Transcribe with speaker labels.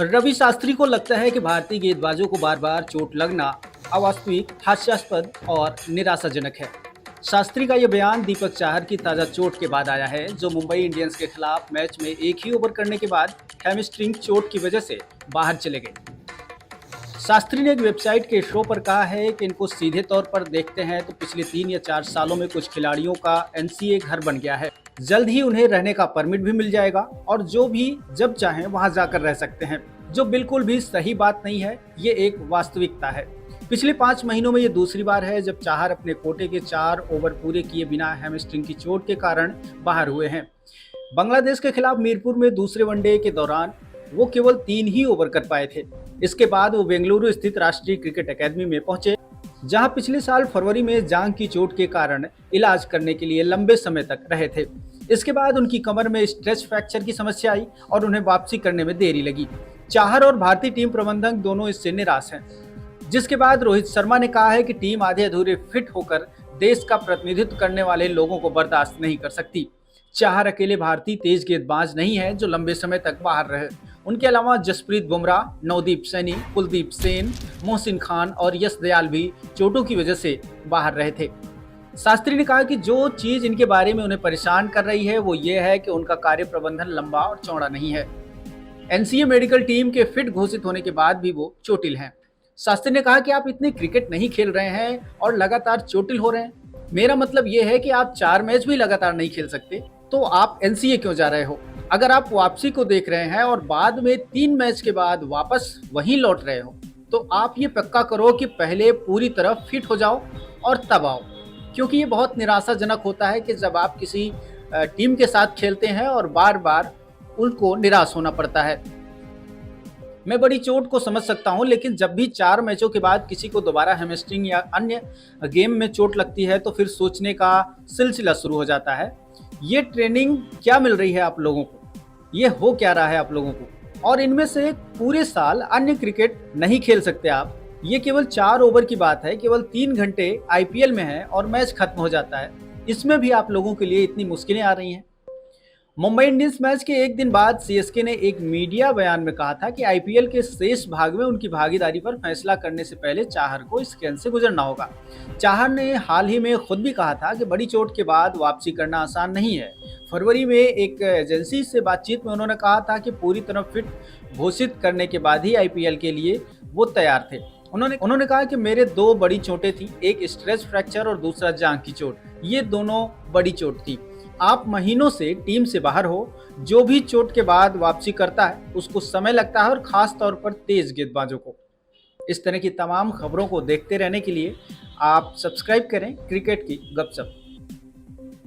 Speaker 1: रवि शास्त्री को लगता है कि भारतीय गेंदबाजों को बार बार चोट लगना अवास्तविक, हास्यास्पद और निराशाजनक है। शास्त्री का यह बयान दीपक चाहर की ताजा चोट के बाद आया है, जो मुंबई इंडियंस के खिलाफ मैच में एक ही ओवर करने के बाद हैमस्ट्रिंग चोट की वजह से बाहर चले गए। शास्त्री ने एक वेबसाइट के शो पर कहा है कि इनको सीधे तौर पर देखते हैं तो पिछले 3 या 4 सालों में कुछ खिलाड़ियों का एनसीए घर बन गया है। जल्द ही उन्हें रहने का परमिट भी मिल जाएगा और जो भी जब चाहें वहां जाकर रह सकते हैं, जो बिल्कुल भी सही बात नहीं है। ये एक वास्तविकता है। पिछले 5 महीनों में ये दूसरी बार है जब चाहर अपने कोटे के 4 ओवर पूरे किए बिना हैमस्ट्रिंग की चोट के कारण बाहर हुए हैं। बांग्लादेश के खिलाफ मीरपुर में दूसरे वनडे के दौरान वो केवल 3 ही ओवर कर पाए थे। इसके बाद वो बेंगलुरु स्थित राष्ट्रीय क्रिकेट अकादमी में पहुंचे, जहां पिछले साल फरवरी में जांघ की चोट के कारण इलाज करने के लिए लंबे समय तक रहे थे। इसके बाद उनकी कमर में स्ट्रेच फ्रैक्चर की समस्या आई और उन्हें वापसी करने में देरी लगी। चाहर और भारतीय टीम प्रबंधक दोनों इससे निराश हैं, जिसके बाद रोहित शर्मा ने कहा है कि टीम आधे अधूरे फिट होकर देश का प्रतिनिधित्व करने वाले लोगों को बर्दाश्त नहीं कर सकती। चाहर अकेले भारतीय तेज गेंदबाज नहीं है जो लंबे समय तक बाहर रहे। उनके अलावा जसप्रीत बुमराह, नवदीप सैनी, कुलदीप सेन, मोहसिन खान और यश दयाल भी चोटों की वजह से बाहर रहे थे। शास्त्री ने कहा कि जो चीज इनके बारे में उन्हें परेशान कर रही है वो ये है कि उनका कार्य प्रबंधन लंबा और चौड़ा नहीं है। एनसीए मेडिकल टीम के फिट घोषित होने के बाद भी वो चोटिल हैं। शास्त्री ने कहा कि आप इतने क्रिकेट नहीं खेल रहे हैं और लगातार चोटिल हो रहे हैं। मेरा मतलब ये है कि आप 4 मैच भी लगातार नहीं खेल सकते, तो आप एनसीए क्यों जा रहे हो? अगर आप वापसी को देख रहे हैं और बाद में 3 मैच के बाद वापस वहीं लौट रहे हो, तो आप ये पक्का करो कि पहले पूरी तरह फिट हो जाओ और तब आओ, क्योंकि ये बहुत निराशाजनक होता है कि जब आप किसी टीम के साथ खेलते हैं और बार बार उनको निराश होना पड़ता है। मैं बड़ी चोट को समझ सकता हूं, लेकिन जब भी 4 मैचों के बाद किसी को दोबारा हैमस्ट्रिंग या अन्य गेम में चोट लगती है तो फिर सोचने का सिलसिला शुरू हो जाता है। ये ट्रेनिंग क्या मिल रही है आप लोगों को? ये हो क्या रहा है आप लोगों को? और इनमें से पूरे साल अन्य क्रिकेट नहीं खेल सकते आप। ये केवल 4 ओवर की बात है, केवल 3 घंटे आईपीएल में है और मैच खत्म हो जाता है। इसमें भी आप लोगों के लिए इतनी मुश्किलें आ रही हैं। मुंबई इंडियंस मैच के एक दिन बाद सीएसके ने एक मीडिया बयान में कहा था कि आईपीएल के शेष भाग में उनकी भागीदारी पर फैसला करने से पहले चाहर को इस स्कैन से गुजरना होगा। चाहर ने हाल ही में खुद भी कहा था कि बड़ी चोट के बाद वापसी करना आसान नहीं है। फरवरी में एक एजेंसी से बातचीत में उन्होंने कहा था कि पूरी तरह फिट घोषित करने के बाद ही आईपीएल के लिए वो तैयार थे। उन्होंने कहा कि मेरे 2 बड़ी चोटें थी, एक स्ट्रेच फ्रैक्चर और दूसरा जांघ की चोट। ये दोनों बड़ी चोट थी। आप महीनों से टीम से बाहर हो। जो भी चोट के बाद वापसी करता है उसको समय लगता है, और खास तौर पर तेज गेंदबाजों को। इस तरह की तमाम खबरों को देखते रहने के लिए आप सब्सक्राइब करें क्रिकेट की गपशप।